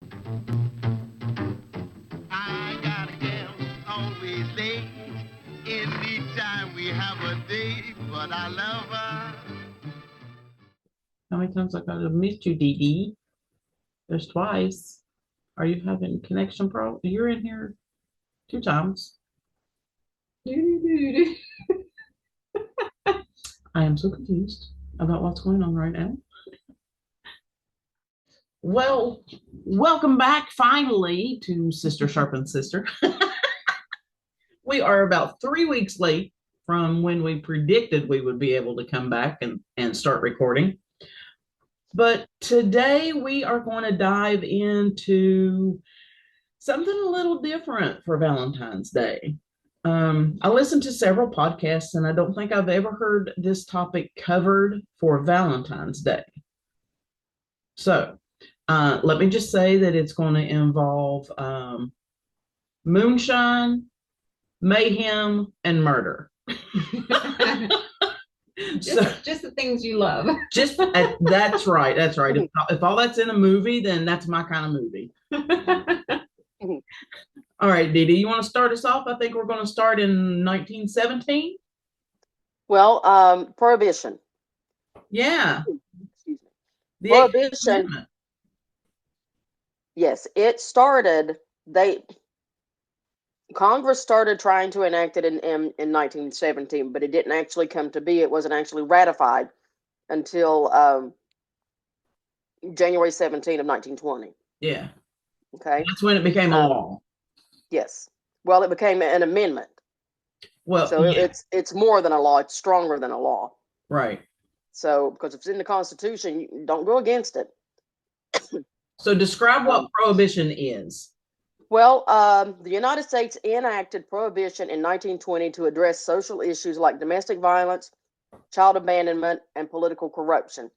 I got a gal always late. Anytime we have a date, but I love her. How many times I gotta meet you, Dee Dee? There's twice. Are you having connection problem? You're in here two times. I am so confused about what's going on right now. Well, welcome back finally to Sister Sharpens Sister. We are about 3 weeks late from when we predicted we would be able to come back and start recording. But today we are going to dive into something a little different for Valentine's Day. I listened to several podcasts and I don't think I've ever heard this topic covered for Valentine's Day. So let me just say that it's going to involve Moonshine, Mayhem, and Murd3r. Just the things you love. That's right. That's right. If all that's in a movie, then that's my kind of movie. All right, Dee Dee, you want to start us off? I think we're going to start in 1917. Well, Prohibition. Yeah. Excuse me. The Prohibition. Yes, it started. Congress started trying to enact it in 1917, but it didn't actually come to be. It wasn't actually ratified until January 17 of 1920. Yeah. Okay. That's when it became a law. Yes. Well, it became an amendment. Well, so yeah. It's more than a law. It's stronger than a law. Right. So because if it's in the Constitution, you don't go against it. So describe what prohibition is. Well, the United States enacted prohibition in 1920 to address social issues like domestic violence, child abandonment, and political corruption.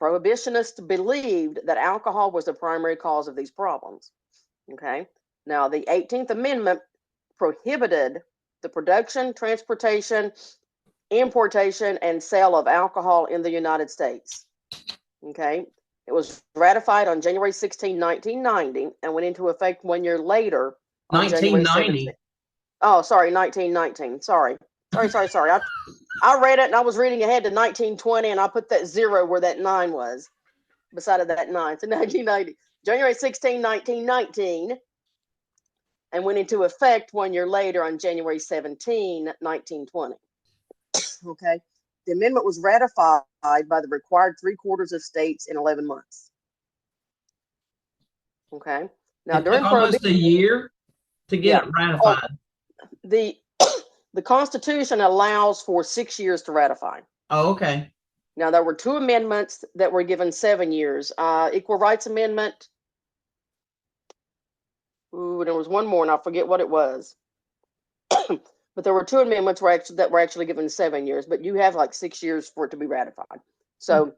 Prohibitionists believed that alcohol was the primary cause of these problems. Okay. Now, the 18th Amendment prohibited the production, transportation, importation, and sale of alcohol in the United States. Okay. It was ratified on January 16, 1990, and went into effect 1 year later. 1990. Oh, sorry, 1919. Sorry. I read it and I was reading ahead to 1920, and I put that 0 where that 9 was, beside of that 9. So 1990, January 16, 1919, and went into effect 1 year later on January 17, 1920. Okay. The amendment was ratified by the required 3/4 of states in 11 months. Okay. Now, it took almost a year to get it ratified. The Constitution allows for 6 years to ratify. Oh, okay. Now, there were 2 amendments that were given 7 years. Equal Rights Amendment. Ooh, there was one more, and I forget what it was. But there were 2 amendments that were actually given 7 years, but you have like 6 years for it to be ratified. So,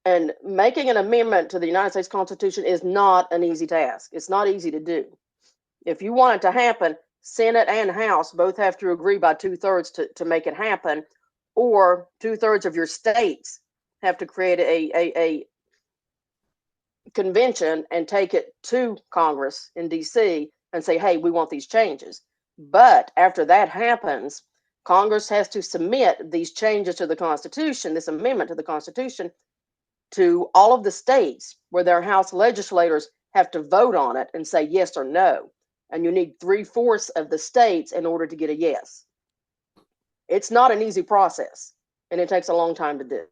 and making an amendment to the United States Constitution is not an easy task. It's not easy to do. If you want it to happen, Senate and House both have to agree by 2/3 to make it happen, or 2/3 of your states have to create a convention and take it to Congress in DC and say, hey, we want these changes. But after that happens, Congress has to submit these changes to the Constitution, this amendment to the Constitution, to all of the states where their House legislators have to vote on it and say yes or no. And you need 3/4 of the states in order to get a yes. It's not an easy process, and it takes a long time to do.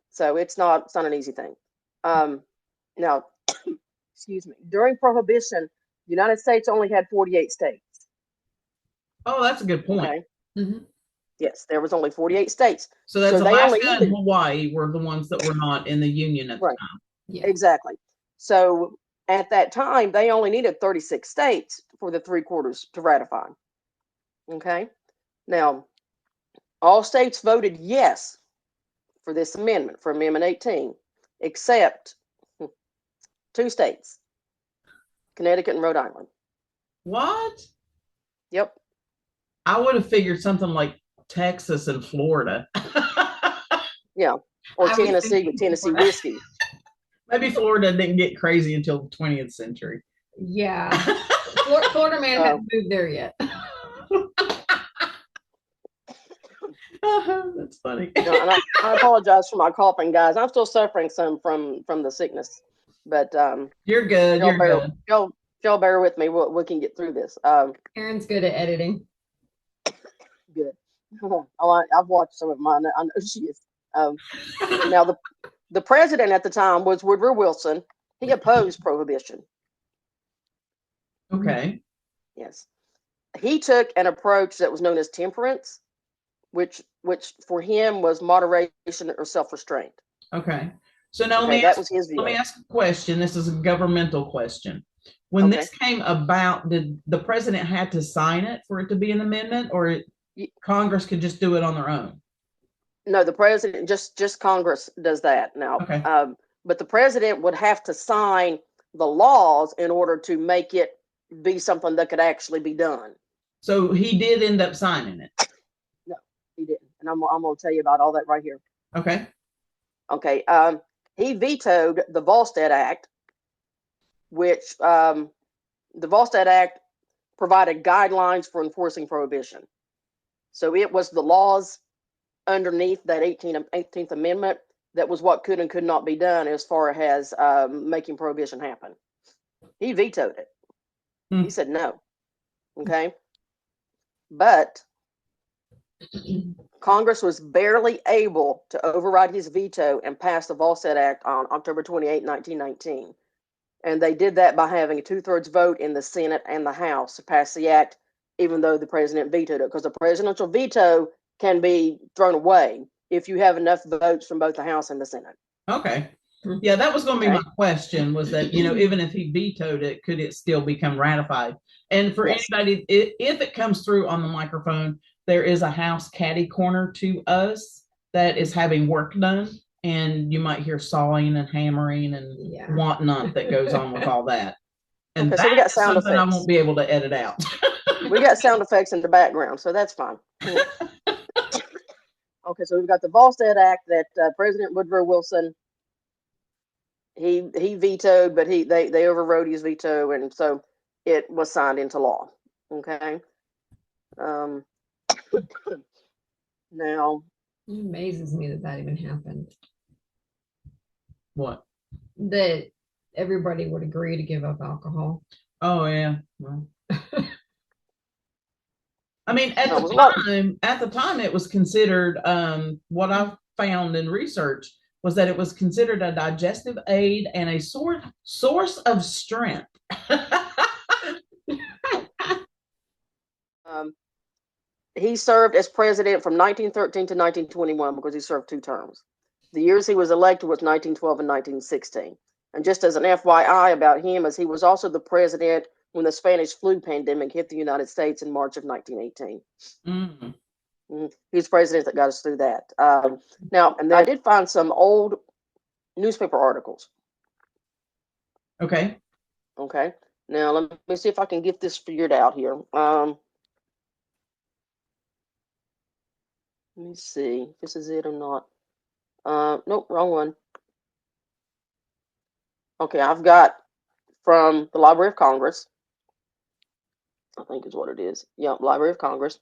So it's not an easy thing. Now, excuse me. During Prohibition, the United States only had 48 states. Oh, that's a good point. Okay. Mm-hmm. Yes, there was only 48 states. So that's Alaska and Hawaii were the ones that were not in the Union at the time. Yeah. Exactly. So at that time, they only needed 36 states for the 3/4 to ratify. Okay. Now, all states voted yes for this amendment, for Amendment 18, except 2 states, Connecticut and Rhode Island. What? Yep. I would have figured something like Texas and Florida. Yeah. Or Tennessee with Tennessee whiskey. Maybe Florida didn't get crazy until the 20th century. Yeah. Florida man hasn't moved there yet. That's funny. No, and I apologize for my coughing, guys. I'm still suffering some from the sickness, but You're good. You're good. Y'all bear with me. We can get through this. Erin's good at editing. Good. I've watched some of mine. I know she is. Now the president at the time was Woodrow Wilson. He opposed prohibition. Okay. Yes, he took an approach that was known as temperance, which for him was moderation or self-restraint. Okay. So now that was his view. Let me ask a question. This is a governmental question. When this came about, did the president have to sign it for it to be an amendment, or Congress could just do it on their own? No, the president, just Congress does that now. Okay. But the president would have to sign the laws in order to make it be something that could actually be done. So he did end up signing it. No, he didn't. And I'm going to tell you about all that right here. Okay. Okay. He vetoed the Volstead Act, which the Volstead Act provided guidelines for enforcing prohibition. So it was the laws underneath that 18th Amendment that was what could and could not be done as far as making prohibition happen. He vetoed it. He said no. Okay. But Congress was barely able to override his veto and pass the Volstead Act on October 28, 1919. And they did that by having a 2/3 vote in the Senate and the House to pass the act, even though the president vetoed it, because the presidential veto can be thrown away if you have enough votes from both the House and the Senate. Okay. Yeah, that was going to be my question, was that, even if he vetoed it, could it still become ratified? And for anybody, if it comes through on the microphone, there is a house caddy corner to us that is having work done, and you might hear sawing and hammering and whatnot that goes on with all that. And so we got sound effects. I won't be able to edit out. We got sound effects in the background, so that's fine. Okay, so we've got the Volstead Act that President Woodrow Wilson he vetoed, but they overrode his veto, and so it was signed into law. Okay. Now, it amazes me that even happened. What? That everybody would agree to give up alcohol. Oh yeah. Well. I mean, at the time, it was considered. What I found in research was that it was considered a digestive aid and a source of strength. He served as president from 1913 to 1921 because he served 2 terms. The years he was elected was 1912 and 1916. And just as an FYI about him, as he was also the president when the Spanish flu pandemic hit the United States in March of 1918. He was president that got us through that. Now, and I did find some old newspaper articles. Okay. Okay. Now, let me see if I can get this figured out here. Let me see if this is it or not. Nope, wrong one. Okay, I've got from the Library of Congress. I think is what it is. Yeah, Library of Congress.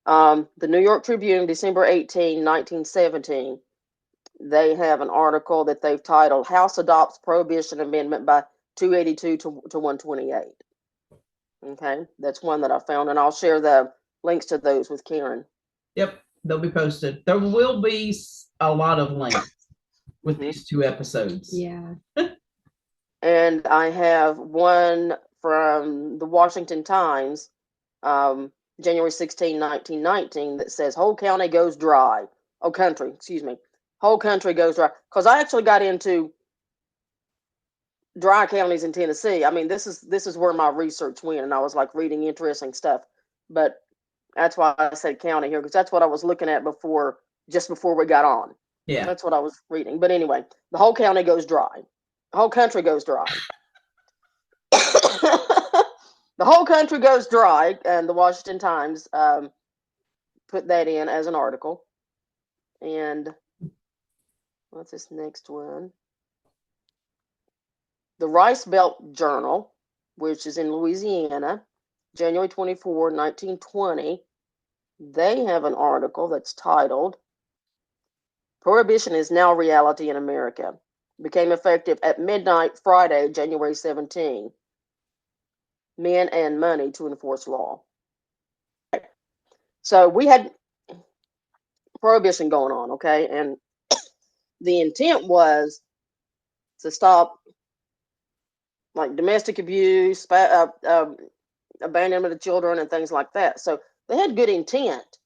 The New York Tribune, December 18, 1917. They have an article that they've titled "House Adopts Prohibition Amendment by 282 to 128." Okay, that's one that I found, and I'll share the links to those with Karen. Yep, they'll be posted. There will be a lot of links with these 2 episodes. Yeah. And I have one from the Washington Times, January 16, 1919, that says, "Whole county goes dry." Oh, country, excuse me. Whole country goes dry. Because I actually got into dry counties in Tennessee. I mean, this is where my research went, and I was like reading interesting stuff. But that's why I said county here, because that's what I was looking at just before we got on. Yeah. That's what I was reading. But anyway, the whole county goes dry. The whole country goes dry. The whole country goes dry, and the Washington Times put that in as an article. And what's this next one? The Rice Belt Journal, which is in Louisiana, January 24, 1920, they have an article that's titled, Prohibition is Now Reality in America. Became effective at midnight Friday, January 17. Men and money to enforce law. So we had Prohibition going on, okay? And the intent was to stop like domestic abuse, abandonment of children, and things like that. So they had good intent.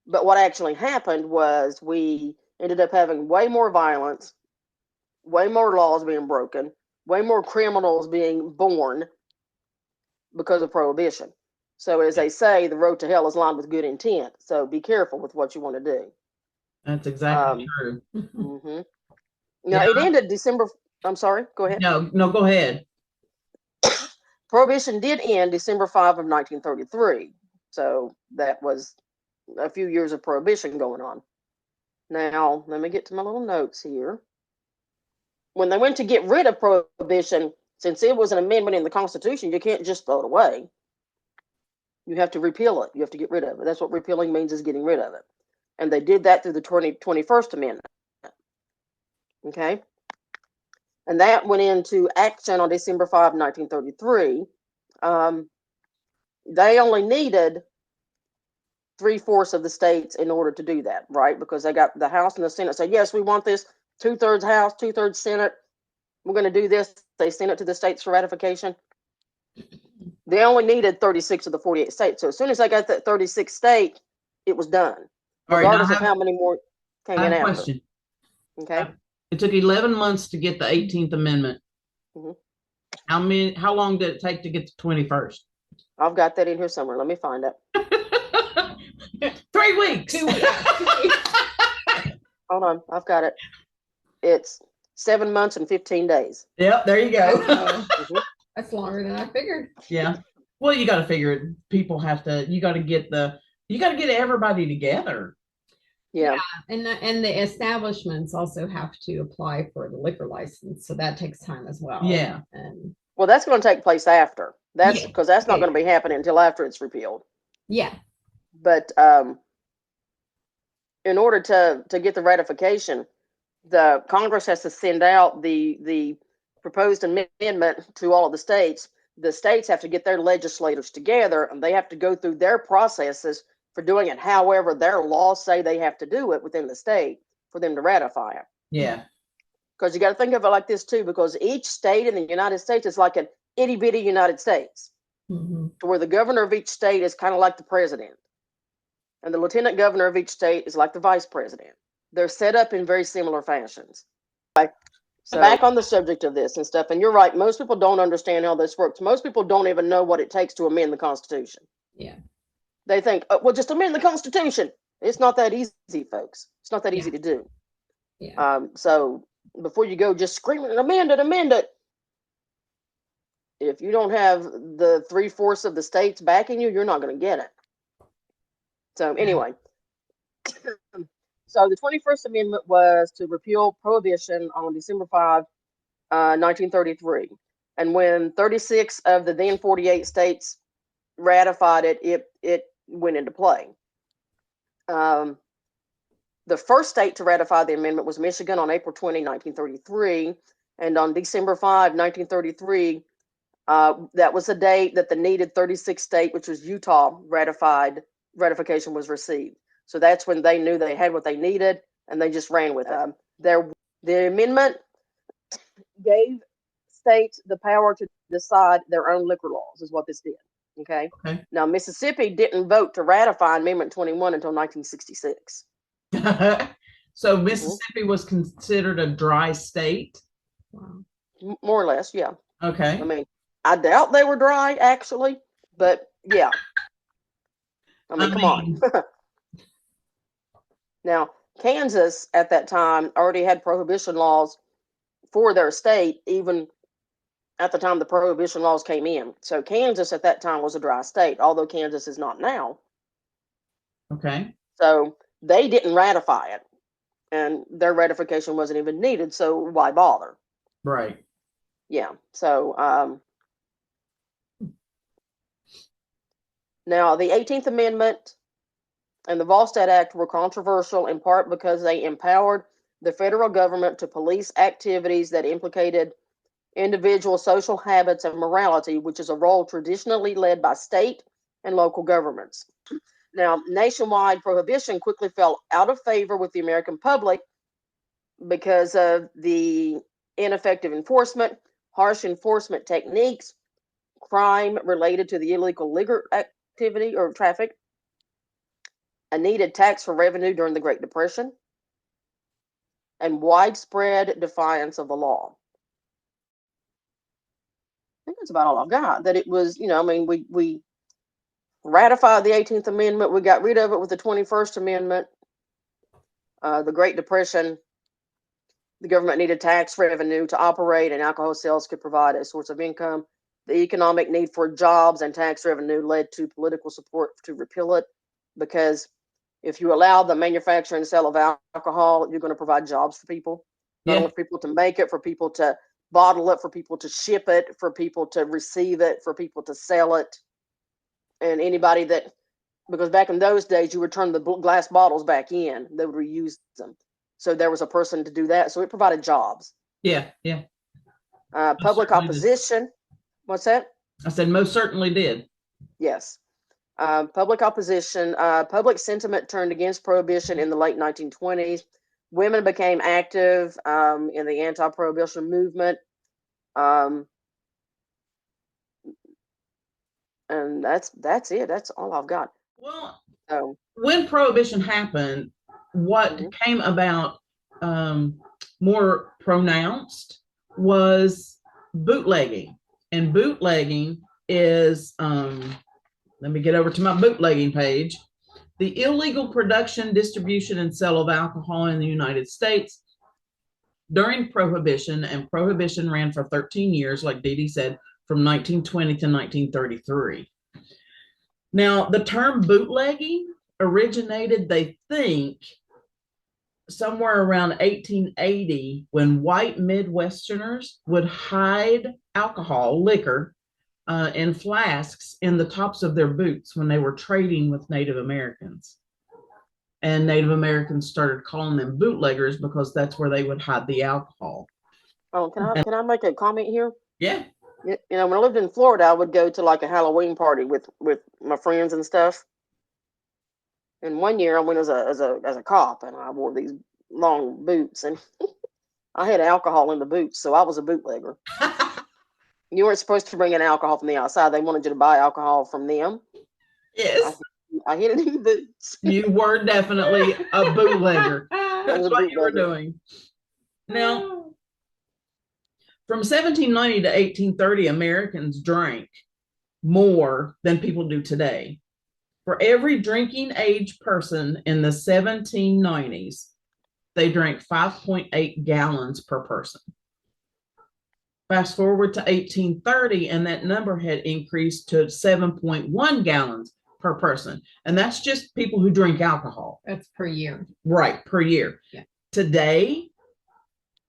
But what actually happened was we ended up having way more violence, way more laws being broken, way more criminals being born because of Prohibition. So as they say, the road to hell is lined with good intent. So be careful with what you want to do. That's exactly true. Mm-hmm. Now, it ended December. I'm sorry, go ahead. No, go ahead. Prohibition did end December 5 of 1933. So that was a few years of Prohibition going on. Now, let me get to my little notes here. When they went to get rid of Prohibition, since it was an amendment in the Constitution, you can't just throw it away. You have to repeal it. You have to get rid of it. That's what repealing means, is getting rid of it. And they did that through the 21st Amendment. Okay? And that went into action on December 5, 1933. They only needed 3/4 of the states in order to do that, right? Because they got the House and the Senate said, yes, we want this. 2/3 House, 2/3 Senate. We're going to do this. They sent it to the states for ratification. They only needed 36 of the 48 states. So as soon as they got that 36th state, it was done. Regardless of how many more came in after. Question. Okay. It took 11 months to get the 18th Amendment. Mm-hmm. How long did it take to get the 21st? I've got that in here somewhere. Let me find it. 3 weeks. 2 weeks. Hold on. I've got it. It's 7 months and 15 days. Yep, there you go. That's longer than I figured. Yeah. Well, you got to figure it. People have to, you got to get everybody together. Yeah. And the establishments also have to apply for the liquor license. So that takes time as well. Yeah. And well, that's going to take place after. That's because that's not going to be happening until after it's repealed. Yeah. But in order to get the ratification, the Congress has to send out the proposed amendment to all of the states. The states have to get their legislators together, and they have to go through their processes for doing it. However, their laws say they have to do it within the state for them to ratify it. Yeah. Because you got to think of it like this too, because each state in the United States is like an itty bitty United States, where the governor of each state is kind of like the president, and the lieutenant governor of each state is like the vice president. They're set up in very similar fashions. So back on the subject of this and stuff, and you're right, most people don't understand how this works. Most people don't even know what it takes to amend the Constitution. Yeah. They think, oh, well, just amend the Constitution. It's not that easy, folks. It's not that easy to do. Yeah. So before you go just screaming, amend it. If you don't have the 3/4 of the states backing you, you're not going to get it. So anyway, so the 21st Amendment was to repeal Prohibition on December 5, 1933. And when 36 of the then 48 states ratified it, it went into play. The first state to ratify the amendment was Michigan on April 20, 1933. And on December 5, 1933, that was the date that the needed 36th state, which was Utah, ratification was received. So that's when they knew they had what they needed, and they just ran with it. The amendment gave states the power to decide their own liquor laws, is what this did. Okay. Now, Mississippi didn't vote to ratify Amendment 21 until 1966. So Mississippi was considered a dry state? Wow. More or less, yeah. Okay. I mean, I doubt they were dry, actually, but yeah. I mean, come on. Now, Kansas at that time already had prohibition laws for their state, even at the time the prohibition laws came in. So Kansas at that time was a dry state, although Kansas is not now. Okay. So they didn't ratify it, and their ratification wasn't even needed. So why bother? Right. Yeah. So now the 18th Amendment and the Volstead Act were controversial in part because they empowered the federal government to police activities that implicated individual social habits and morality, which is a role traditionally led by state and local governments. Now, nationwide prohibition quickly fell out of favor with the American public because of the ineffective enforcement, harsh enforcement techniques, crime related to the illegal liquor activity or traffic, a needed tax for revenue during the Great Depression, and widespread defiance of the law. I think that's about all I've got. That it was, I mean, we ratified the 18th Amendment. We got rid of it with the 21st Amendment. The Great Depression, the government needed tax revenue to operate, and alcohol sales could provide a source of income. The economic need for jobs and tax revenue led to political support to repeal it, because if you allow the manufacture and sale of alcohol, you're going to provide jobs for people. Not only for people to make it, for people to bottle it, for people to ship it, for people to receive it, for people to sell it. And anybody that, because back in those days, you would turn the glass bottles back in, they would reuse them. So there was a person to do that. So it provided jobs. Yeah. Public opposition. What's that? I said most certainly did. Yes. Public opposition, public sentiment turned against prohibition in the late 1920s. Women became active in the anti-prohibition movement. And that's it. That's all I've got. Well, when prohibition happened, what came about more pronounced was bootlegging. And bootlegging is, let me get over to my bootlegging page. The illegal production, distribution, and sale of alcohol in the United States during Prohibition, and Prohibition ran for 13 years, like Dee Dee said, from 1920 to 1933. Now, the term bootlegging originated, they think, somewhere around 1880, when white Midwesterners would hide alcohol, liquor, in flasks in the tops of their boots when they were trading with Native Americans. And Native Americans started calling them bootleggers because that's where they would hide the alcohol. Oh, can I make a comment here? Yeah. When I lived in Florida, I would go to like a Halloween party with my friends and stuff. And one year I went as a cop, and I wore these long boots, and I had alcohol in the boots, so I was a bootlegger. You weren't supposed to bring in alcohol from the outside. They wanted you to buy alcohol from them. Yes. I hid it in the boots. You were definitely a bootlegger. That's what you were doing. Now, from 1790 to 1830, Americans drank more than people do today. For every drinking age person in the 1790s, they drank 5.8 gallons per person. Fast forward to 1830, and that number had increased to 7.1 gallons per person. And that's just people who drink alcohol. That's per year. Right, per year. Yeah. Today,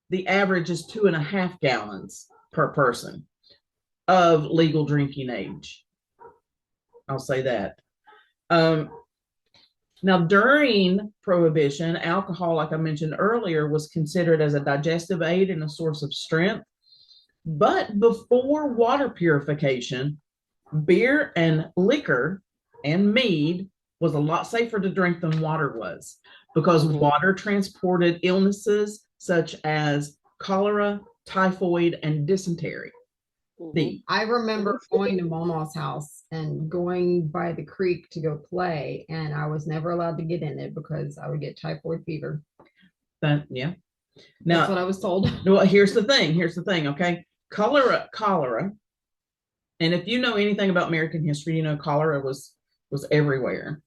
the average is 2.5 gallons per person of legal drinking age. I'll say that. Now, during Prohibition, alcohol, like I mentioned earlier, was considered as a digestive aid and a source of strength. But before water purification, beer and liquor and mead was a lot safer to drink than water was, because water transported illnesses such as cholera, typhoid, and dysentery. I remember going to Mama's house and going by the creek to go play, and I was never allowed to get in it because I would get typhoid fever. Yeah. Now, that's what I was told. Well, here's the thing, okay? Cholera, and if you know anything about American history, you know cholera was everywhere.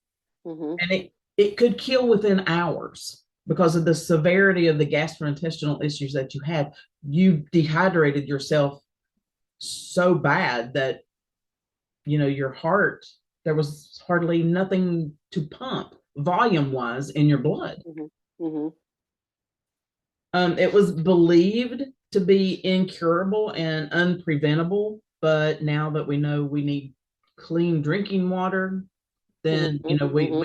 And it could kill within hours because of the severity of the gastrointestinal issues that you had. You dehydrated yourself so bad that, your heart, there was hardly nothing to pump volume-wise in your blood. It was believed to be incurable and unpreventable. But now that we know we need clean drinking water, then we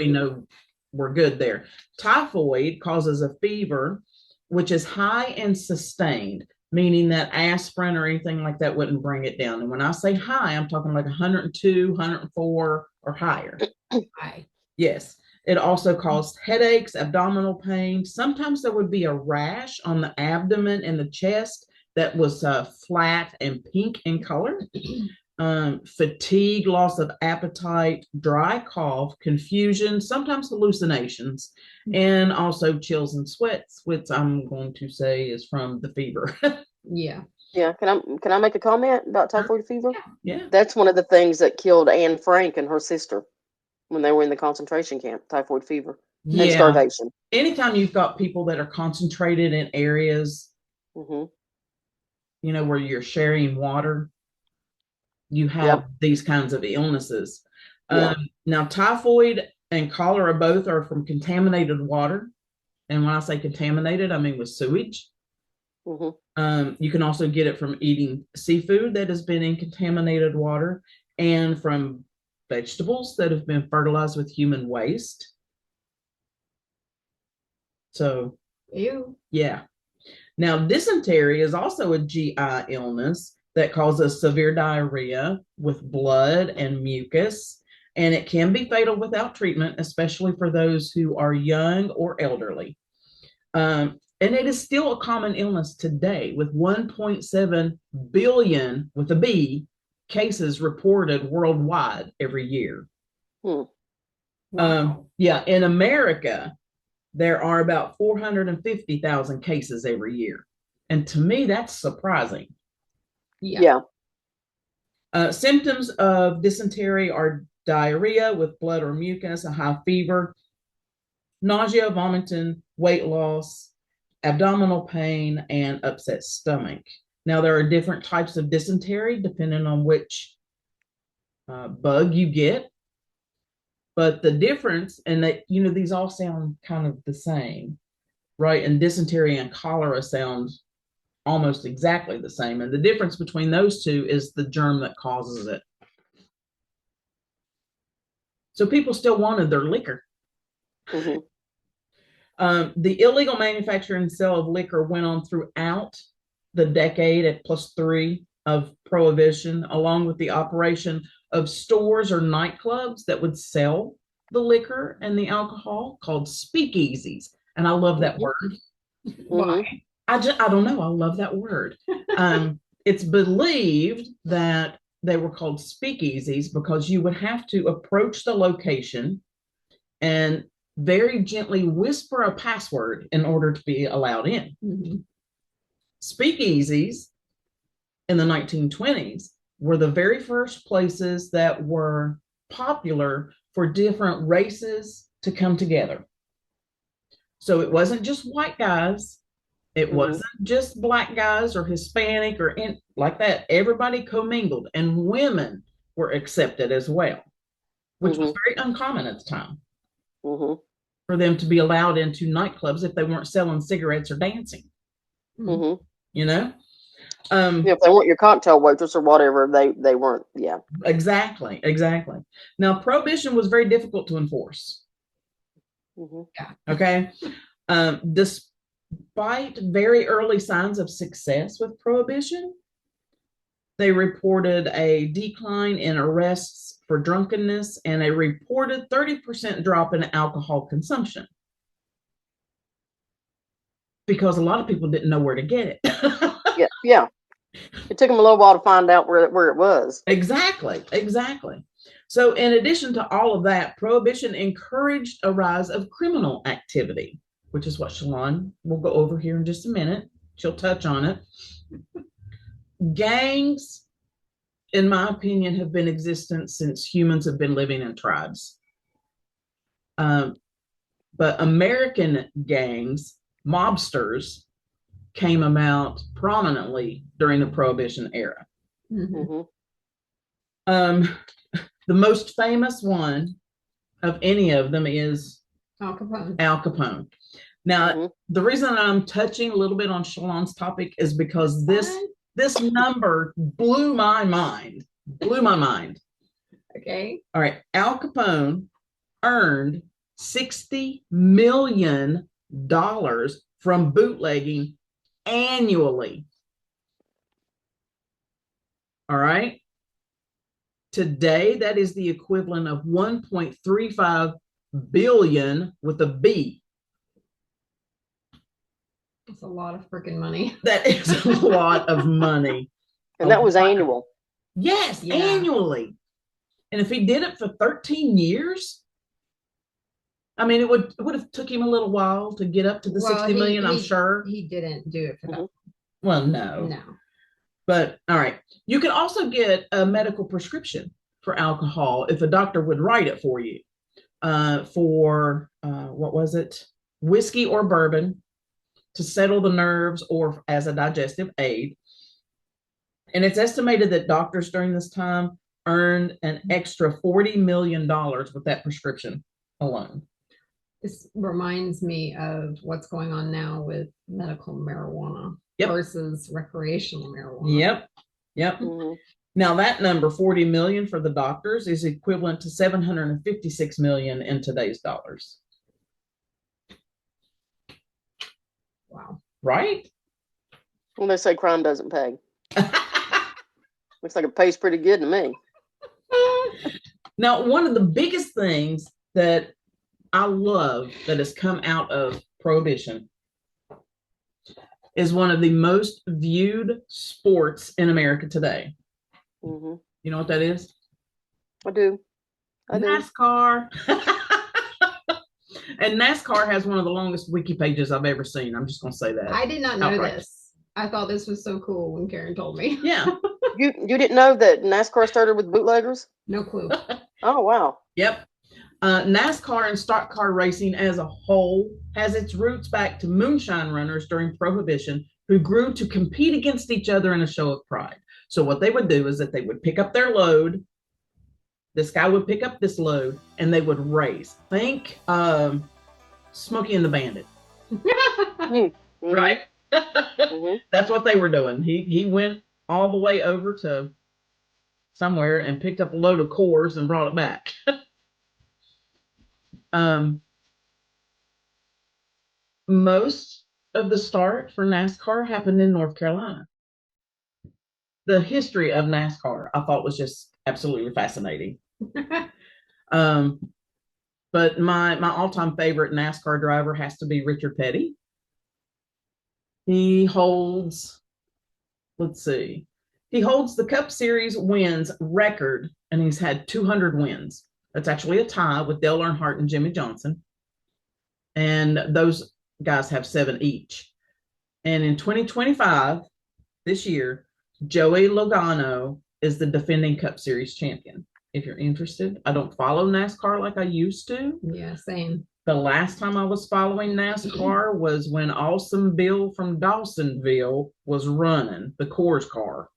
know we're good there. Typhoid causes a fever, which is high and sustained, meaning that aspirin or anything like that wouldn't bring it down. And when I say high, I'm talking like 102, 104 or higher. High. Yes. It also caused headaches, abdominal pain. Sometimes there would be a rash on the abdomen and the chest that was flat and pink in color. Fatigue, loss of appetite, dry cough, confusion, sometimes hallucinations, and also chills and sweats, which I'm going to say is from the fever. Yeah. Yeah. Can I make a comment about typhoid fever? Yeah. That's one of the things that killed Anne Frank and her sister when they were in the concentration camp, typhoid fever and starvation. Anytime you've got people that are concentrated in areas, Mm-hmm. where you're sharing water, you have these kinds of illnesses. Now, typhoid and cholera both are from contaminated water. And when I say contaminated, I mean with sewage. Mm-hmm. You can also get it from eating seafood that has been in contaminated water and from vegetables that have been fertilized with human waste. So, Ew. yeah. Now, dysentery is also a GI illness that causes severe diarrhea with blood and mucus, and it can be fatal without treatment, especially for those who are young or elderly. And it is still a common illness today, with 1.7 billion, with a B, cases reported worldwide every year. Wow. In America, there are about 450,000 cases every year. And to me, that's surprising. Yeah. Symptoms of dysentery are diarrhea with blood or mucus, a high fever, nausea, vomiting, weight loss, abdominal pain, and upset stomach. Now, there are different types of dysentery depending on which bug you get. But the difference, and that, these all sound kind of the same, right? And dysentery and cholera sound almost exactly the same. And the difference between those two is the germ that causes it. So people still wanted their liquor. Mm-hmm. The illegal manufacture and sale of liquor went on throughout the decade at +3 of Prohibition, along with the operation of stores or nightclubs that would sell the liquor and the alcohol, called speakeasies. And I love that word. Why? I don't know. I love that word. It's believed that they were called speakeasies because you would have to approach the location and very gently whisper a password in order to be allowed in. Mm-hmm. Speakeasies in the 1920s were the very first places that were popular for different races to come together. So it wasn't just white guys. It wasn't just black guys or Hispanic or like that. Everybody commingled, and women were accepted as well, which was very uncommon at the time for them to be allowed into nightclubs if they weren't selling cigarettes or dancing. Mm-hmm. If they weren't your cocktail waitress or whatever, they weren't. Yeah, exactly. Now, Prohibition was very difficult to enforce. Okay. Despite very early signs of success with Prohibition, they reported a decline in arrests for drunkenness and a reported 30% drop in alcohol consumption, because a lot of people didn't know where to get it. Yeah. It took them a little while to find out where it was. Exactly. So in addition to all of that, Prohibition encouraged a rise of criminal activity, which is what Shalon will go over here in just a minute. She'll touch on it. Gangs, in my opinion, have been existent since humans have been living in tribes. But American gangs, mobsters, came about prominently during the Prohibition era. The most famous one of any of them is Al Capone. Al Capone. Now, the reason I'm touching a little bit on Shalon's topic is because this number blew my mind. Okay. All right. Al Capone earned $60 million from bootlegging annually. All right. Today, that is the equivalent of 1.35 billion with a B. That's a lot of freaking money. That is a lot of money. And that was annual. Yes, annually. And if he did it for 13 years, I mean, it would have took him a little while to get up to the 60 million, I'm sure. He didn't do it for that. Well, no. No. But all right. You can also get a medical prescription for alcohol if a doctor would write it for you. For what was it? Whiskey or bourbon to settle the nerves or as a digestive aid. And it's estimated that doctors during this time earned an extra $40 million with that prescription alone. This reminds me of what's going on now with medical marijuana versus recreational marijuana. Yep. Now that number, 40 million for the doctors, is equivalent to 756 million in today's dollars. Wow. Right? Well, they say crime doesn't pay. Looks like it pays pretty good to me. Now, one of the biggest things that I love that has come out of Prohibition is one of the most viewed sports in America today. You know what that is? I do. NASCAR. And NASCAR has one of the longest wiki pages I've ever seen. I'm just going to say that. I did not know this. I thought this was so cool when Karen told me. Yeah. You didn't know that NASCAR started with bootleggers? No clue. Oh, wow. Yep. NASCAR and stock car racing as a whole has its roots back to moonshine runners during Prohibition who grew to compete against each other in a show of pride. So what they would do is that they would pick up their load. This guy would pick up this load and they would race. Think Smokey and the Bandit. Right? That's what they were doing. He went all the way over to somewhere and picked up a load of cores and brought it back. Most of the start for NASCAR happened in North Carolina. The history of NASCAR I thought was just absolutely fascinating. But my all-time favorite NASCAR driver has to be Richard Petty. He holds, he holds the Cup Series wins record, and he's had 200 wins. That's actually a tie with Dale Earnhardt and Jimmy Johnson. And those guys have 7 each. And in 2025, this year, Joey Logano is the defending Cup Series champion. If you're interested, I don't follow NASCAR like I used to. Yeah, same. The last time I was following NASCAR was when Awesome Bill from Dawsonville was running the Coors car.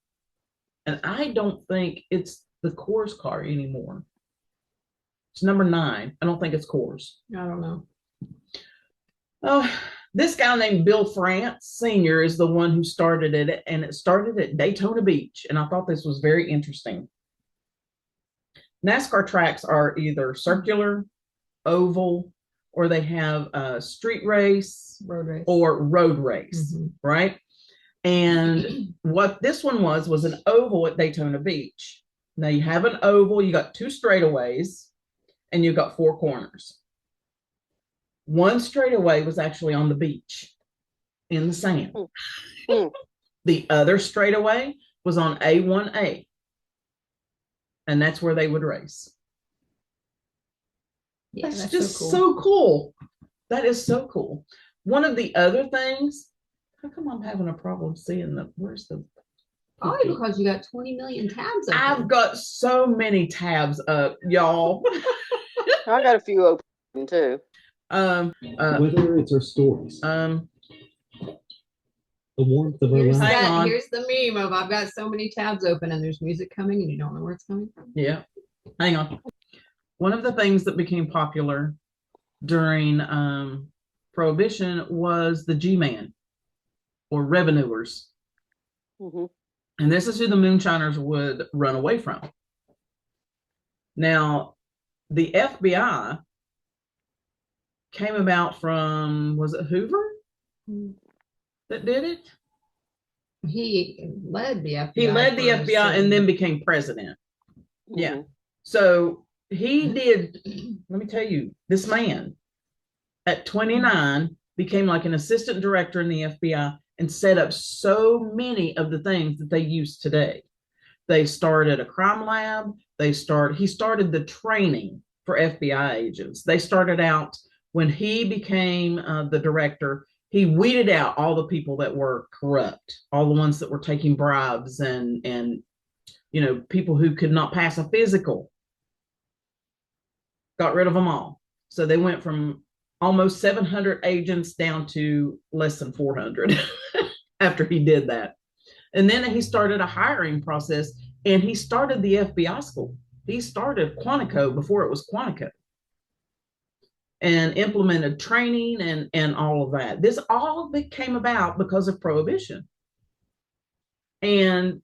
And I don't think it's the Coors car anymore. It's number 9. I don't think it's Coors. I don't know. Oh, this guy named Bill France Sr. is the one who started it, and it started at Daytona Beach. And I thought this was very interesting. NASCAR tracks are either circular, oval, or they have a street race, or road race, right? And what this one was an oval at Daytona Beach. Now you have an oval, you got 2 straightaways, and you got 4 corners. One straightaway was actually on the beach in the sand. The other straightaway was on A1A. And that's where they would race. Yeah, that's just so cool. That is so cool. One of the other things, how come I'm having a problem seeing where's the? Probably because you got 20 million tabs open. I've got so many tabs up, y'all. I got a few open too. Whether it's our stories. The warmth of our life. Here's the meme of I've got so many tabs open and there's music coming and you don't know where it's coming from. Yeah. Hang on. One of the things that became popular during Prohibition was the G-Man or revenuers. Mhm. And this is who the Moonshiners would run away from. Now, the FBI came about from, was it Hoover that did it? He led the FBI. He led the first, FBI and then became president. Yeah. Mhm. So he did, let me tell you, this man at 29 became like an assistant director in the FBI and set up so many of the things that they use today. They started a crime lab. He started the training for FBI agents. They started out when he became the director. He weeded out all the people that were corrupt, all the ones that were taking bribes and people who could not pass a physical. Got rid of them all. So they went from almost 700 agents down to less than 400 after he did that. And then he started a hiring process, and he started the FBI school. He started Quantico before it was Quantico and implemented training and all of that. This all came about because of Prohibition. And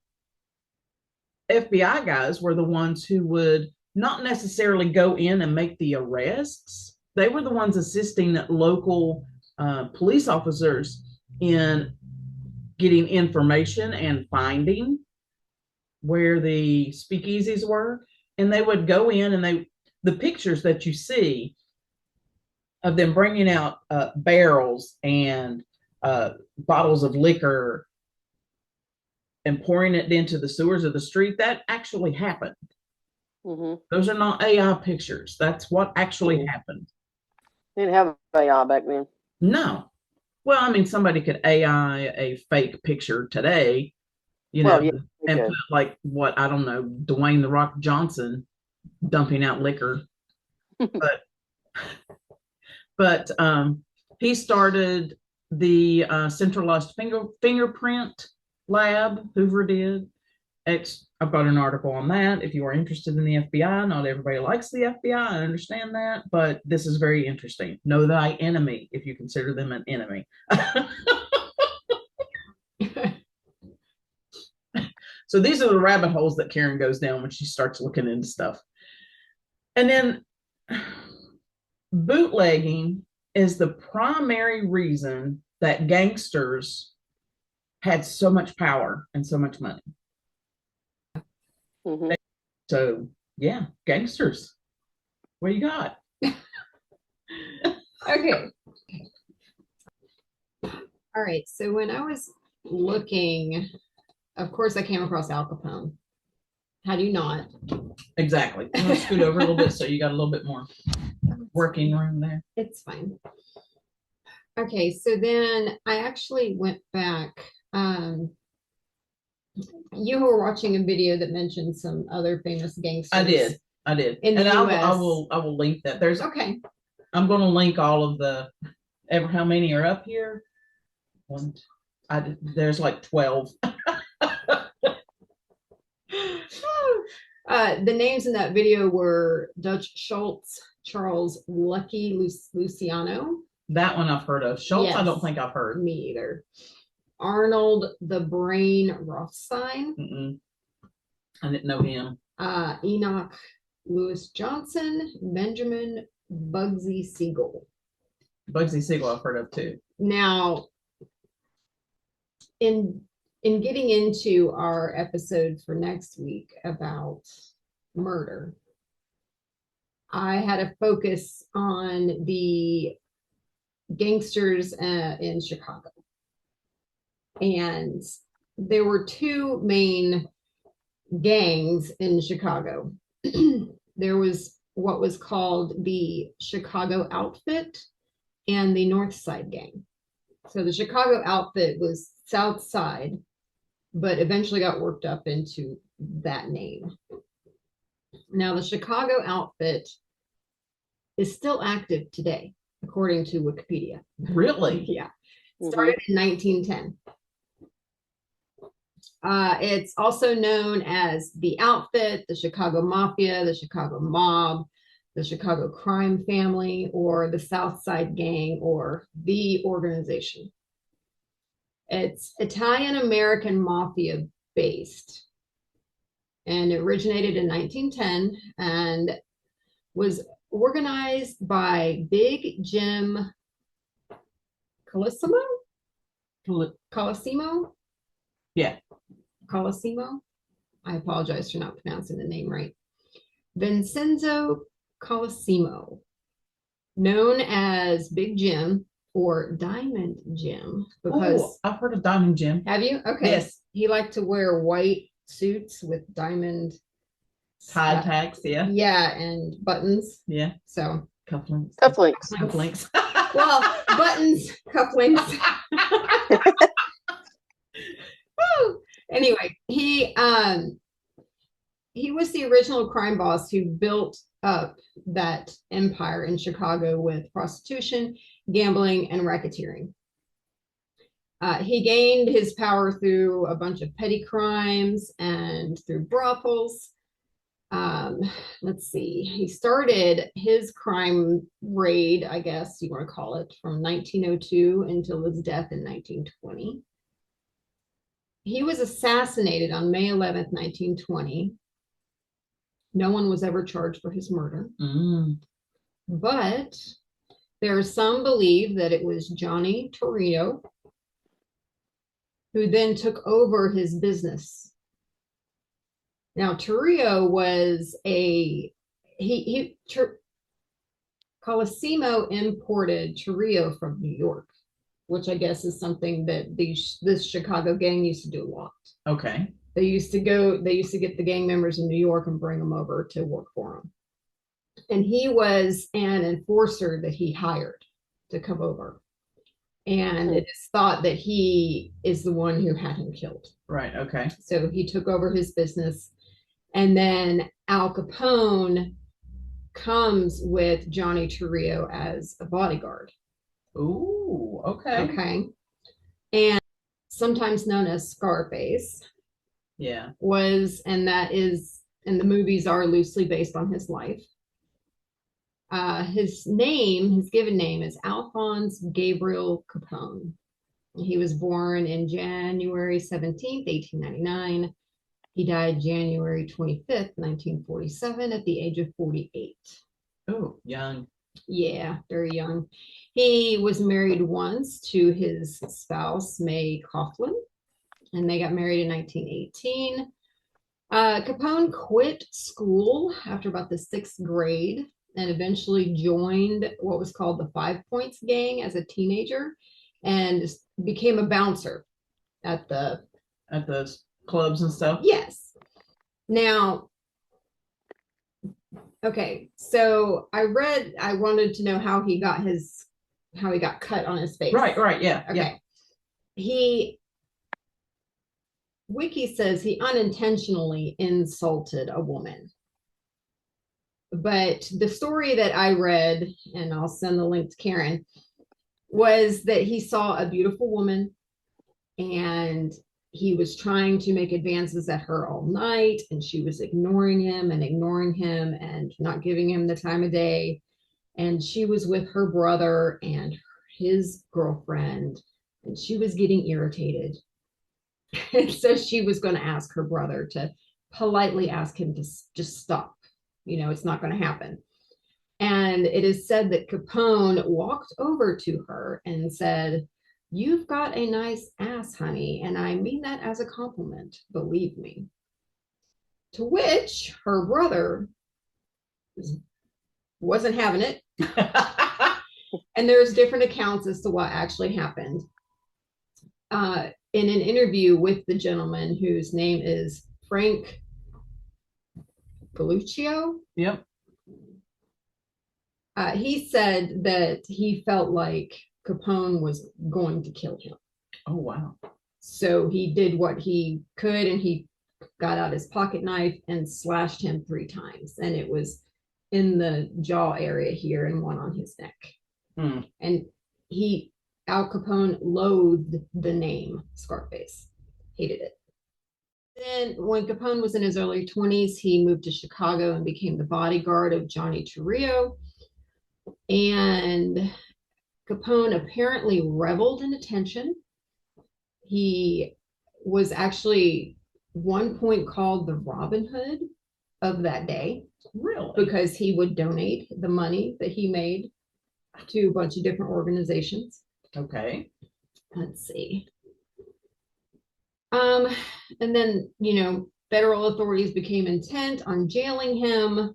FBI guys were the ones who would not necessarily go in and make the arrests. They were the ones assisting local police officers in getting information and finding where the speakeasies were. And they would go in and the pictures that you see of them bringing out barrels and bottles of liquor and pouring it into the sewers of the street, that actually happened. Mhm. Those are not AI pictures. That's what actually happened. Didn't have AI back then. No. Well, I mean, somebody could AI a fake picture today, Well, yeah, and okay. put like what, I don't know, Dwayne the Rock Johnson dumping out liquor. but he started the centralized fingerprint lab. Hoover did. I've got an article on that. If you are interested in the FBI, not everybody likes the FBI. I understand that, but this is very interesting. Know thy enemy if you consider them an enemy. So these are the rabbit holes that Karen goes down when she starts looking into stuff. And then bootlegging is the primary reason that gangsters had so much power and so much money. Mhm. So yeah, gangsters. What you got? Okay. All right. So when I was looking, of course, I came across Al Capone. How do you not? Exactly. I'm gonna scoot over a little bit so you got a little bit more working room there. It's fine. Okay, so then I actually went back. You were watching a video that mentioned some other famous gangsters. I did. In the US. I will link that. Okay. I'm going to link all of how many are up here? There's like 12. The names in that video were Dutch Schultz, Charles Lucky Luciano. That one I've heard of. Schultz, Yes. I don't think I've heard. Me either. Arnold the Brain Rothstein. Mm-mm. I didn't know him. Enoch Lewis Johnson, Benjamin Bugsy Siegel. Bugsy Siegel I've heard of too. Now, in getting into our episode for next week about murder, I had a focus on the gangsters in Chicago. And there were two main gangs in Chicago. There was what was called the Chicago Outfit and the North Side Gang. So the Chicago Outfit was South Side, but eventually got worked up into that name. Now, the Chicago Outfit is still active today, according to Wikipedia. Really? Yeah. Started in 1910. It's also known as the Outfit, the Chicago Mafia, the Chicago Mob, the Chicago crime family, or the South Side Gang, or the organization. It's Italian-American mafia based, and it originated in 1910 and was organized by Big Jim Colosimo? Yeah. Colosimo? I apologize for not pronouncing the name right. Vincenzo Colosimo, known as Big Jim or Diamond Jim, because Oh, I've heard of Diamond Jim. have you? Okay. Yes. He liked to wear white suits with diamond Tie tags, yeah. Yeah, and buttons. Yeah. So Cufflinks. Cufflinks. well, buttons, cufflinks. Woo! Anyway, he was the original crime boss who built up that empire in Chicago with prostitution, gambling, and racketeering. He gained his power through a bunch of petty crimes and through brothels. Let's see. He started his crime raid, I guess you want to call it, from 1902 until his death in 1920. He was assassinated on May 11th, 1920. No one was ever charged for his murder. But there are some believe that it was Johnny Torrio who then took over his business. Now, Torrio was Colosimo imported Torrio from New York, which I guess is something that this Chicago gang used to do a lot. Okay. They used to get the gang members in New York and bring them over to work for them. And he was an enforcer that he hired to come over. And it is thought that he is the one who had him killed. Right, okay. So he took over his business. And then Al Capone comes with Johnny Torrio as a bodyguard. Ooh, okay. Okay. And sometimes known as Scarface. Yeah. And the movies are loosely based on his life. His given name is Alphonse Gabriel Capone. He was born in January 17th, 1899. He died January 25th, 1947 at the age of 48. Oh, young. Yeah, very young. He was married once to his spouse, May Coughlin, and they got married in 1918. Capone quit school after about the 6th grade and eventually joined what was called the 5 Points Gang as a teenager and became a bouncer at the clubs and stuff. Yes. Now, okay, so I wanted to know how he got cut on his face. Right, yeah. Okay. Yeah. Wiki says he unintentionally insulted a woman. But the story that I read, and I'll send the link to Karen, was that he saw a beautiful woman and he was trying to make advances at her all night, and she was ignoring him and not giving him the time of day. And she was with her brother and his girlfriend, and she was getting irritated. And so she was going to ask her brother to politely ask him to just stop. It's not going to happen. And it is said that Capone walked over to her and said, "You've got a nice ass, honey, and I mean that as a compliment, believe me." To which her brother wasn't having it. And there's different accounts as to what actually happened. In an interview with the gentleman whose name is Frank Galuccio. Yep. He said that he felt like Capone was going to kill him. Oh, wow. So he did what he could, and he got out his pocket knife and slashed him 3 times. And it was in the jaw area here and one on his neck. And Al Capone loathed the name Scarface, hated it. Then, when Capone was in his early 20s, he moved to Chicago and became the bodyguard of Johnny Torrio. And Capone apparently reveled in attention. He was actually one point called the Robin Hood of that day. Really? Because he would donate the money that he made to a bunch of different organizations. Okay. Let's see. And then, federal authorities became intent on jailing him.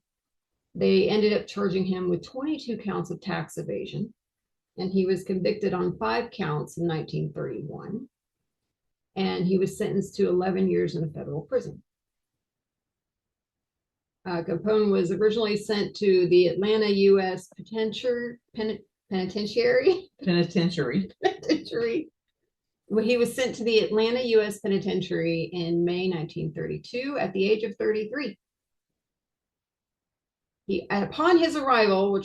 They ended up charging him with 22 counts of tax evasion, and he was convicted on 5 counts in 1931. And he was sentenced to 11 years in a federal prison. Capone was originally sent to the Atlanta U.S. Penitentiary. Well, he was sent to the Atlanta U.S. Penitentiary in May 1932 at the age of 33. Upon his arrival,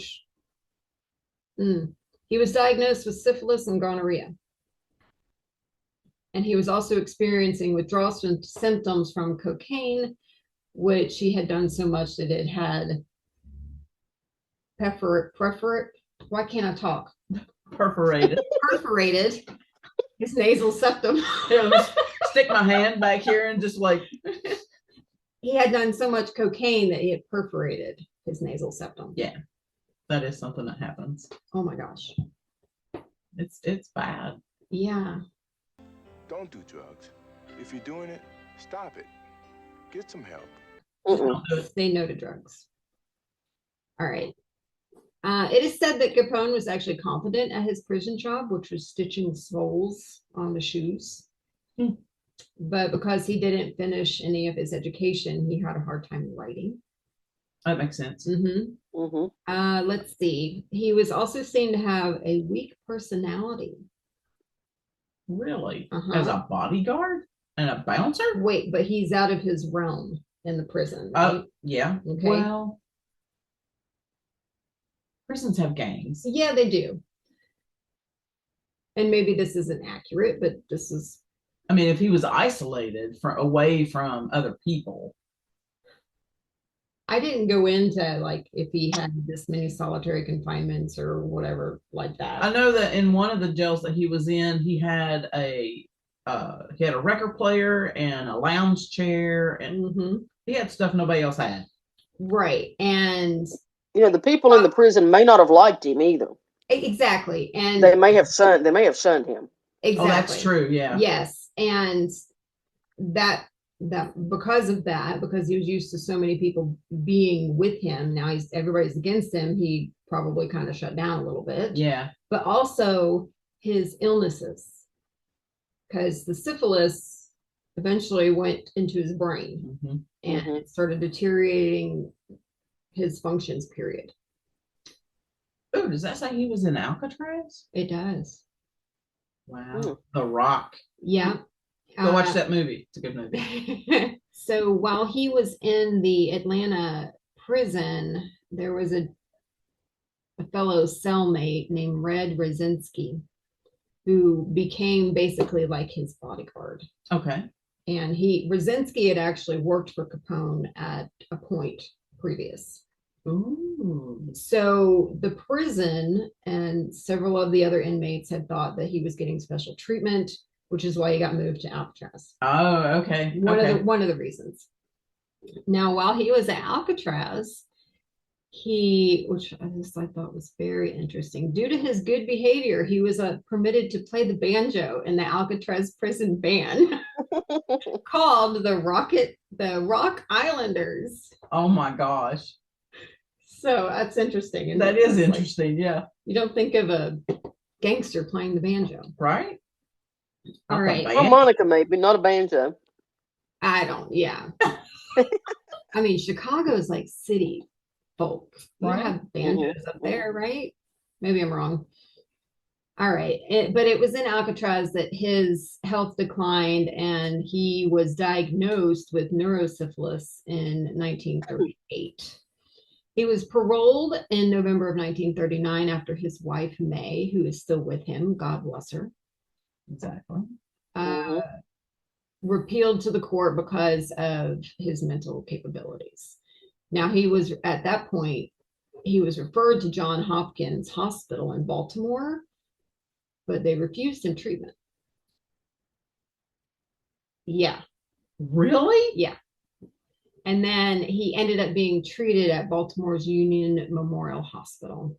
he was diagnosed with syphilis and gonorrhea. And he was also experiencing withdrawal symptoms from cocaine, which he had done so much that it had why can't I talk? Perforated his nasal septum. Stick my hand back here and just he had done so much cocaine that he had perforated his nasal septum. Yeah, that is something that happens. Oh my gosh. It's bad. Yeah. Don't do drugs. If you're doing it, stop it. Get some help. Say no to drugs. All right. It is said that Capone was actually competent at his prison job, which was stitching soles on the shoes. But because he didn't finish any of his education, he had a hard time writing. That makes sense. Let's see. He was also seen to have a weak personality. Really? As a bodyguard and a bouncer? Wait, but he's out of his realm in the prison. Right? Yeah. Okay. Well, prisons have gangs. Yeah, they do. And maybe this isn't accurate, but this is. I mean, if he was isolated away from other people. I didn't go into if he had this many solitary confinements or whatever like that. I know that in one of the jails that he was in, he had a record player and a lounge chair, and he had stuff nobody else had. Right. And the people in the prison may not have liked him either. Exactly. And they may have shunned him. Exactly. Oh, that's true. Yeah. Yes. And that because he was used to so many people being with him, now everybody's against him, he probably kind of shut down a little bit. Yeah. But also his illnesses, because the syphilis eventually went into his brain and it started deteriorating his functions, period. Oh, does that say he was in Alcatraz? It does. Wow. The Rock. Yeah. Go watch that movie. It's a good movie. So while he was in the Atlanta prison, there was a fellow cellmate named Red Rosinski who became basically like his bodyguard. Okay. And Rosinski had actually worked for Capone at a point previous. Ooh. So the prison and several of the other inmates had thought that he was getting special treatment, which is why he got moved to Alcatraz. Oh, okay. One of the reasons. Now, while he was at Alcatraz, which I thought was very interesting, due to his good behavior, he was permitted to play the banjo in the Alcatraz prison band called the Rock Islanders. Oh my gosh. So that's interesting. That is interesting, yeah. You don't think of a gangster playing the banjo. Right? All right. Harmonica, maybe, not a banjo. Yeah. I mean, Chicago's like city folk. You have banjos up there, right? Maybe I'm wrong. All right. But it was in Alcatraz that his health declined and he was diagnosed with neurosyphilis in 1938. He was paroled in November of 1939 after his wife, May, who is still with him, God bless her. Exactly. repealed to the court because of his mental capabilities. Now, he was, at that point, he was referred to Johns Hopkins Hospital in Baltimore, but they refused him treatment. Yeah. Really? Yeah. And then he ended up being treated at Baltimore's Union Memorial Hospital.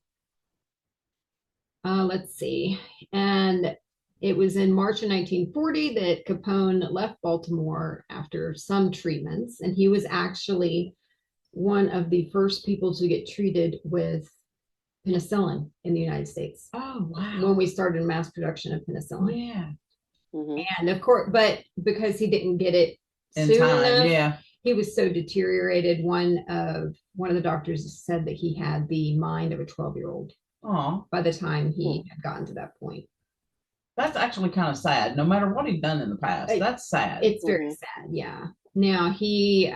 Let's see. And it was in March of 1940 that Capone left Baltimore after some treatments. And he was actually one of the first people to get treated with penicillin in the United States. Oh, wow. When we started mass production of penicillin. Yeah. And of course, but because he didn't get it In soon time, enough, yeah. he was so deteriorated. One of the doctors said that he had the mind of a 12-year-old by the time he had gotten to that point. That's actually kind of sad. No matter what he'd done in the past, that's sad. It's very sad, yeah. Now he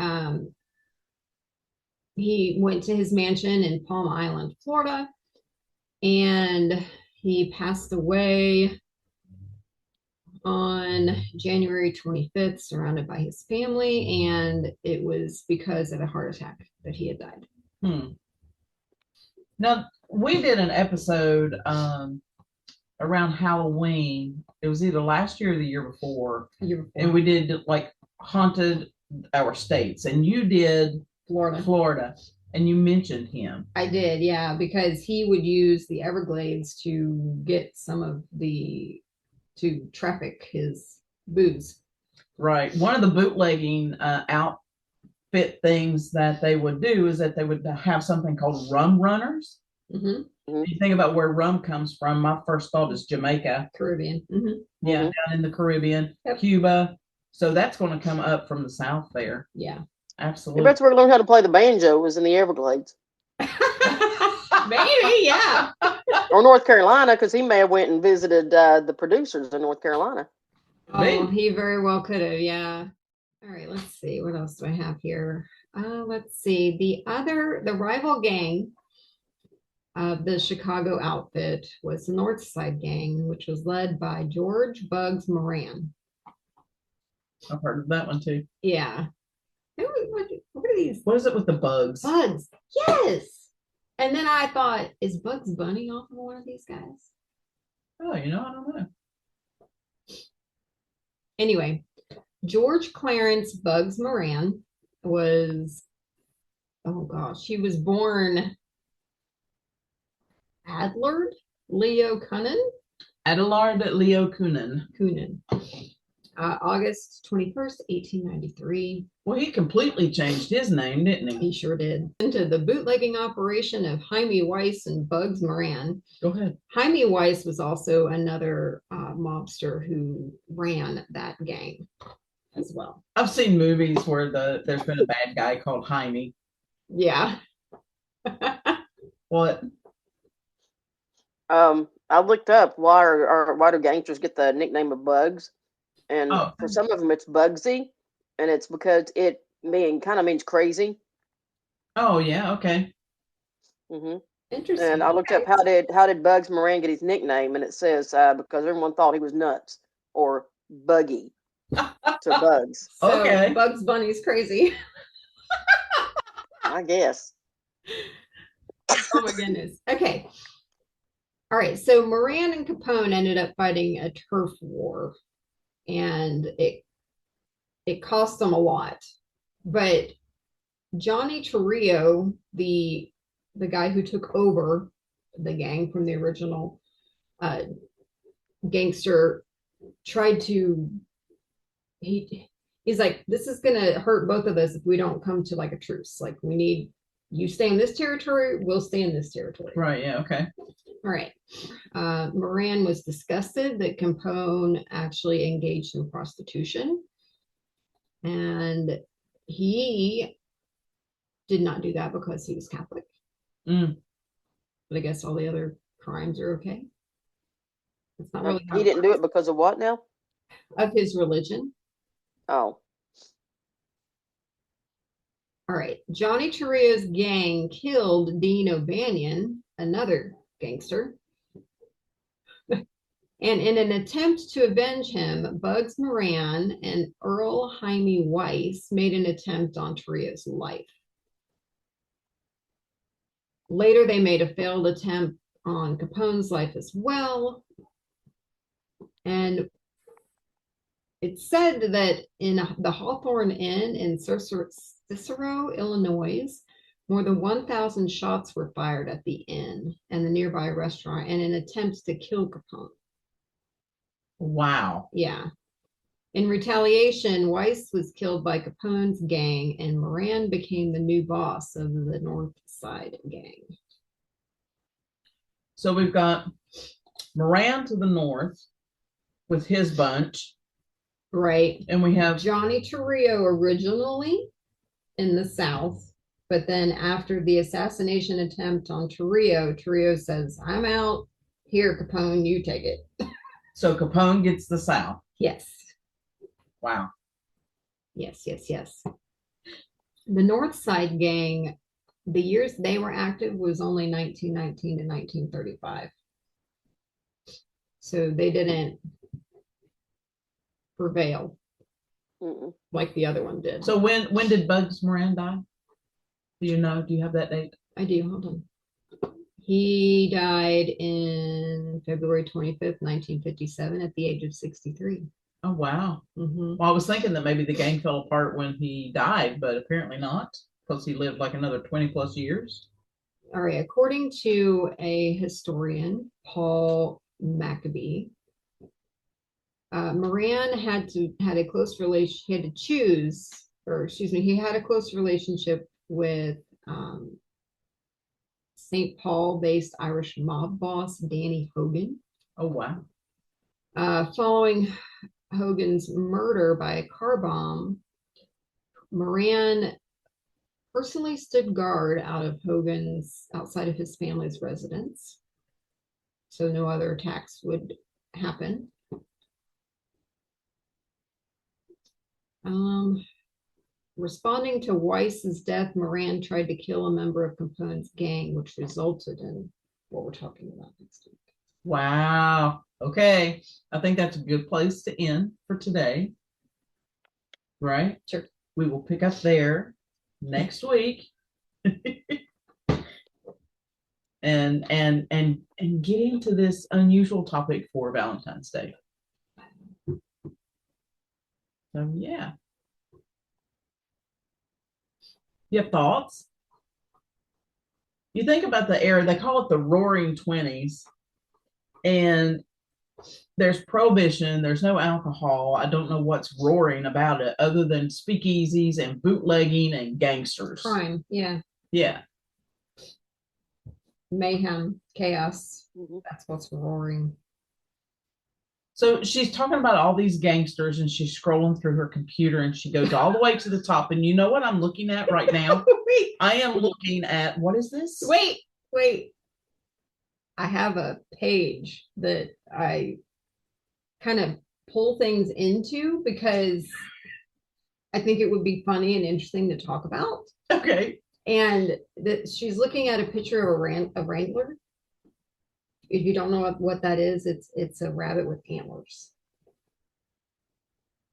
went to his mansion in Palm Island, Florida, and he passed away on January 25th, surrounded by his family, and it was because of a heart attack that he had died. Now, we did an episode around Halloween. It was either last year or the year before. And we did like haunted our states, and you did Florida, and you mentioned him. I did, yeah, because he would use the Everglades to get some of to traffic his booze. Right. One of the bootlegging outfit things that they would do is that they would have something called rum runners. You think about where rum comes from. My first thought is Jamaica. Caribbean. Yeah, down in the Caribbean, Cuba. So that's going to come up from the South there. Yeah. Absolutely. I bet where we learned how to play the banjo was in the Everglades. Maybe, yeah. Or North Carolina, because he may have went and visited the producers in North Carolina. Oh, he very well could have, yeah. All right, let's see. What else do I have here? Let's see. The rival gang of the Chicago outfit was the North Side Gang, which was led by George Bugs Moran. I've heard of that one too. Yeah. What are these? What is it with the bugs? Bugs. Yes. And then I thought, is Bugs Bunny off of one of these guys? Oh, I don't know. Anyway, George Clarence Bugs Moran was, he was born Adlard Leo Coonan. Adelard Leo Coonan. August 21st, 1893. Well, he completely changed his name, didn't he? He sure did. Into the bootlegging operation of Jaime Weiss and Bugs Moran. Go ahead. Jaime Weiss was also another mobster who ran that gang as well. I've seen movies where there's been a bad guy called Jaime. Yeah. What? I looked up why do gangsters get the nickname of Bugs, and for some of them it's Bugsy, and it's because it kind of means crazy. Oh yeah, okay. Interesting. And I looked up how did Bugs Moran get his nickname, and it says because everyone thought he was nuts or buggy to Bugs. So okay. Bugs Bunny's crazy. I guess. Oh my goodness. Okay. All right. So Moran and Capone ended up fighting a turf war, and it cost them a lot. But Johnny Torrio, the guy who took over the gang from the original gangster, tried to. He's like, this is gonna hurt both of us if we don't come to like a truce. Like, we need you stay in this territory, we'll stay in this territory. Right. Yeah. Okay. All right. Moran was disgusted that Capone actually engaged in prostitution, and he did not do that because he was Catholic. But I guess all the other crimes are okay. It's not really. He didn't do it because of what now? Of his religion. Oh. All right. Johnny Torrio's gang killed Dean O'Banion, another gangster. And in an attempt to avenge him, Bugs Moran and Earl Jaime Weiss made an attempt on Torrio's life. Later, they made a failed attempt on Capone's life as well. And it's said that in the Hawthorne Inn in Cicero, Illinois, more than 1,000 shots were fired at the inn and the nearby restaurant in an attempt to kill Capone. Wow. Yeah. In retaliation, Weiss was killed by Capone's gang, and Moran became the new boss of the North Side gang. So we've got Moran to the north with his bunch. Right. And we have Johnny Torrio originally in the south, but then after the assassination attempt on Torrio says, I'm out. Here, Capone, you take it. So Capone gets the south. Yes. Wow. Yes. The North Side gang, the years they were active was only 1919 to 1935. So they didn't prevail like the other one did. So when did Bugs Moran die? Do you know? Do you have that date? I do. Hold on. He died in February 25th, 1957 at the age of 63. Oh, wow. Mm-hmm. Well, I was thinking that maybe the gang fell apart when he died, but apparently not, because he lived like another 20 plus years. All right. According to a historian, Paul Maccabee, Moran had a close relation. He had to choose, or excuse me, he had a close relationship with St. Paul-based Irish mob boss Danny Hogan. Oh, wow. Following Hogan's murder by a car bomb, Moran personally stood guard outside of his family's residence, so no other attacks would happen. Responding to Weiss's death, Moran tried to kill a member of Capone's gang, which resulted in what we're talking about next week. Wow. Okay. I think that's a good place to end for today. Right? Sure. We will pick up there next week. and get into this unusual topic for Valentine's Day. So yeah. You have thoughts? You think about the era, they call it the Roaring 20s, and there's prohibition, there's no alcohol. I don't know what's roaring about it other than speakeasies and bootlegging and gangsters. Crime, yeah. Yeah. Mayhem, chaos. That's what's roaring. So she's talking about all these gangsters and she's scrolling through her computer and she goes all the way to the top. And you know what I'm looking at right now? I am looking at, what is this? Wait. I have a page that I kind of pull things into because I think it would be funny and interesting to talk about. Okay. And she's looking at a picture of a Wrangler. If you don't know what that is, it's a rabbit with antlers.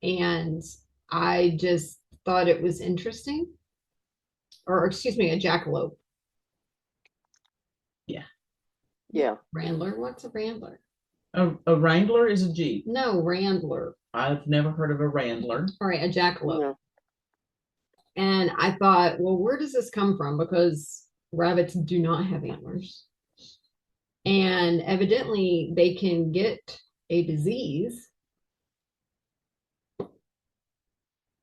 And I just thought it was interesting. Or excuse me, a jackalope. Yeah. Wrangler? What's a Wrangler? A Wrangler is a Jeep. No, Randler. I've never heard of a Wrangler. All right, a jackalope. Yeah. And I thought, well, where does this come from? Because rabbits do not have antlers. And evidently they can get a disease.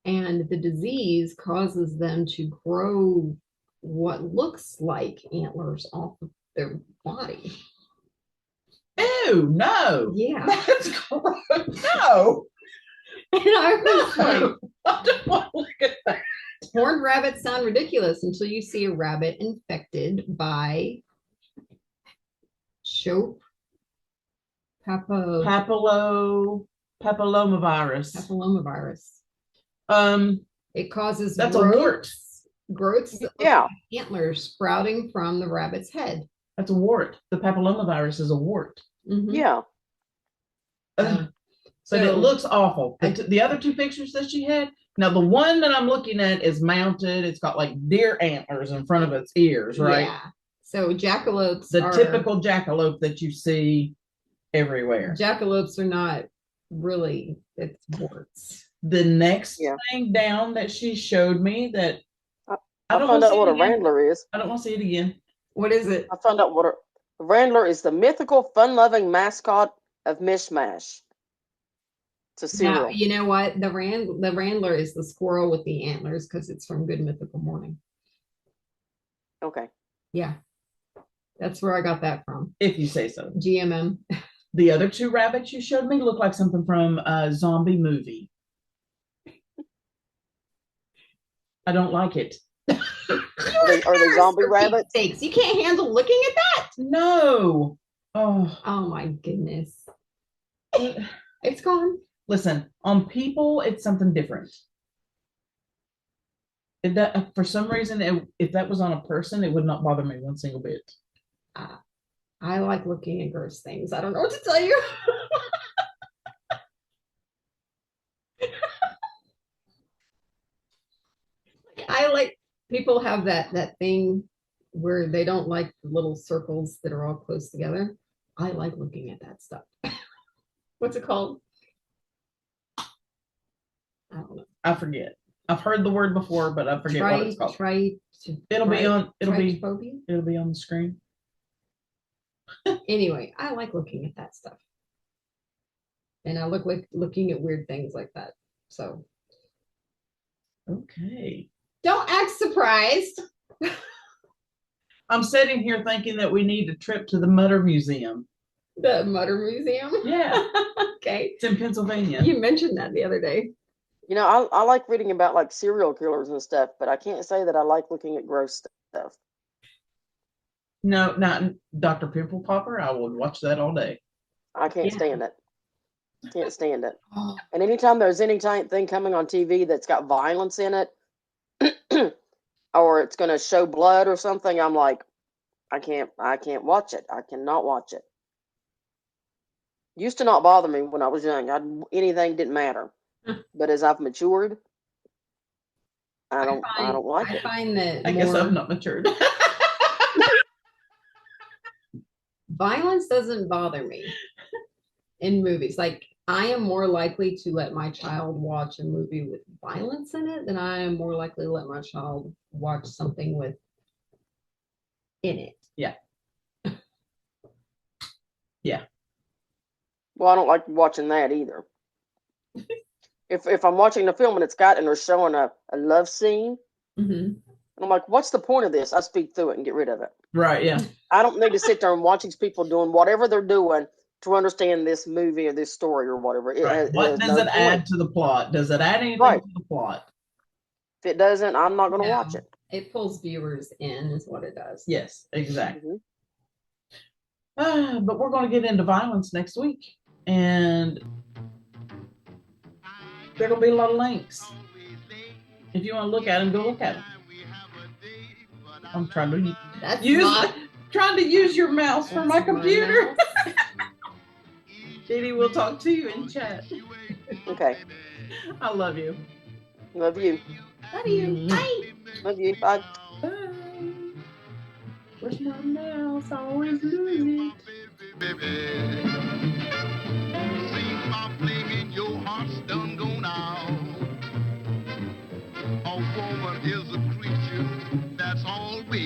And the disease causes them to grow what looks like antlers off of their body. Ew, no. Yeah. That's gross. No. And I was like, I don't want to look at that. horned rabbits sound ridiculous until you see a rabbit infected by papillomavirus. Papillomavirus. It causes that's a wart. Growths that look like antlers sprouting from the rabbit's head. That's a wart. The papillomavirus is a wart. Mm-hmm. Yeah. but it looks awful. The other two pictures that she had. Now the one that I'm looking at is mounted. It's got like deer antlers in front of its ears, right? Yeah. So jackalopes, the typical jackalope that you see everywhere. Jackalopes are not really, it's warts. The next thing down that she showed me that I found out what a Randler is. I don't want to see it again. What is it? I found out what a Randler is. The mythical, fun-loving mascot of Mishmash. It's a cereal. Now, you know what? The Randler is the squirrel with the antlers because it's from Good Mythical Morning. Okay. Yeah. That's where I got that from. If you say so. GMM. The other two rabbits you showed me look like something from a zombie movie. I don't like it. Are they zombie rabbits? Sakes. You can't handle looking at that. No. Oh my goodness. It's gone. Listen, on people, it's something different. For some reason, if that was on a person, it would not bother me one single bit. I like looking at gross things. I don't know what to tell you. I like people have that thing where they don't like the little circles that are all close together. I like looking at that stuff. What's it called? I don't know. I forget. I've heard the word before, but I forget what it's called. It'll be on the screen. Anyway, I like looking at that stuff. And I looking at weird things like that. So okay. Don't act surprised. I'm sitting here thinking that we need a trip to the Murd3r Museum. The Murd3r Museum? Yeah. Okay. It's in Pennsylvania. You mentioned that the other day. You know, I like reading about like serial killers and stuff, but I can't say that I like looking at gross stuff. No, not Dr. Pimple Popper. I would watch that all day. I can't stand it. Can't stand it. And anytime there's anything coming on TV that's got violence in it, or it's going to show blood or something, I'm like, I can't watch it. I cannot watch it. Used to not bother me when I was young. Anything didn't matter. But as I've matured, I don't like it. I find that I guess I've not matured. Violence doesn't bother me in movies. Like, I am more likely to let my child watch a movie with violence in it than I am more likely to let my child watch something with in it. Yeah. Yeah. Well, I don't like watching that either. If I'm watching a film and they're showing a love scene, and I'm like, what's the point of this? I speed through it and get rid of it. Right, yeah. I don't need to sit there and watch these people doing whatever they're doing to understand this movie or this story or whatever. What does it add to the plot? Does it add anything to the plot? If it doesn't, I'm not going to watch it. It pulls viewers in is what it does. Yes, exactly. But we're going to get into violence next week. And there are going to be a lot of links. If you want to look at them, go look at them. I'm trying to use your mouse for my computer. Dee Dee, we'll talk to you in chat. Okay. I love you. Love you. Love you. Bye. Love you. Bye. Bye. Where's my mouse? I always lose it. My flame in your heart's done gone out. A woman is a creature that's always